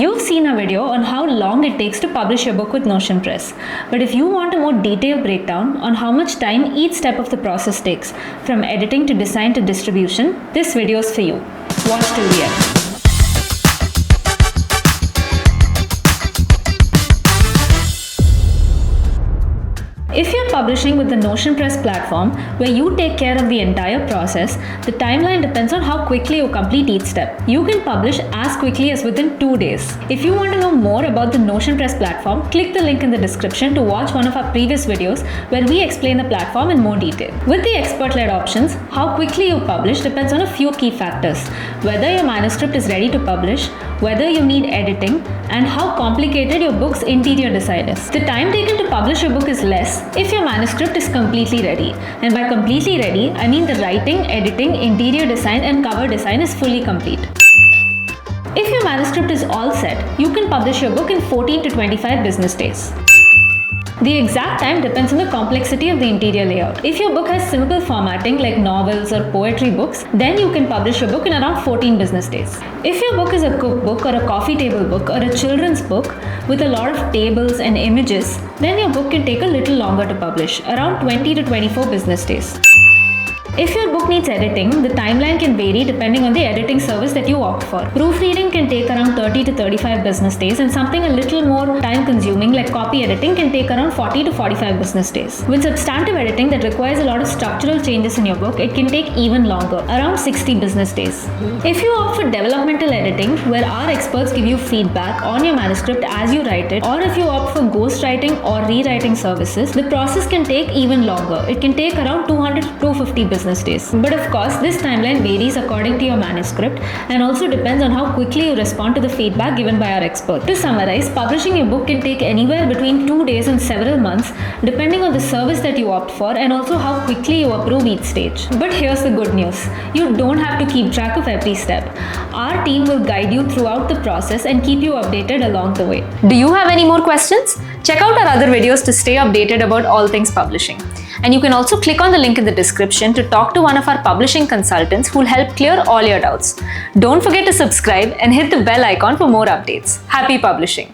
You've seen a video on how long it takes to publish your book with Notion Press. But if you want a more detailed breakdown on how much time each step of the process takes, from editing to design to distribution, this video is for you. Watch till the end. If you're publishing with the Notion Press platform, where you take care of the entire process, the timeline depends on how quickly you complete each step. You can publish as quickly as within 2 days. If you want to know more about the Notion Press platform, click the link in the description to watch one of our previous videos where we explain the platform in more detail. With the expert-led options, how quickly you publish depends on a few key factors: whether your manuscript is ready to publish, whether you need editing, and how complicated your book's interior design is. The time taken to publish your book is less if your manuscript is completely ready. And by completely ready, I mean the writing, editing, interior design, and cover design is fully complete. If your manuscript is all set, you can publish your book in 14 to 25 business days. The exact time depends on the complexity of the interior layout. If your book has simple formatting like novels or poetry books, then you can publish your book in around 14 business days. If your book is a cookbook or a coffee table book or a children's book with a lot of tables and images, then your book can take a little longer to publish, around 20 to 24 business days. If your book needs editing, the timeline can vary depending on the editing service that you opt for. Proofreading can take around 30 to 35 business days, and something a little more time consuming like copy editing can take around 40 to 45 business days. With substantive editing that requires a lot of structural changes in your book, it can take even longer, around 60 business days. If you opt for developmental editing, where our experts give you feedback on your manuscript as you write it, or if you opt for ghostwriting or rewriting services, the process can take even longer. It can take around 200 to 250 business days. But of course, this timeline varies according to your manuscript and also depends on how quickly you respond to the feedback given by our expert. To summarize, publishing your book can take anywhere between 2 days and several months depending on the service that you opt for and also how quickly you approve each stage. But here's the good news. You don't have to keep track of every step. Our team will guide you throughout the process and keep you updated along the way. Do you have any more questions? Check out our other videos to stay updated about all things publishing. And you can also click on the link in the description to talk to one of our publishing consultants who will help clear all your doubts. Don't forget to subscribe and hit the bell icon for more updates. Happy publishing!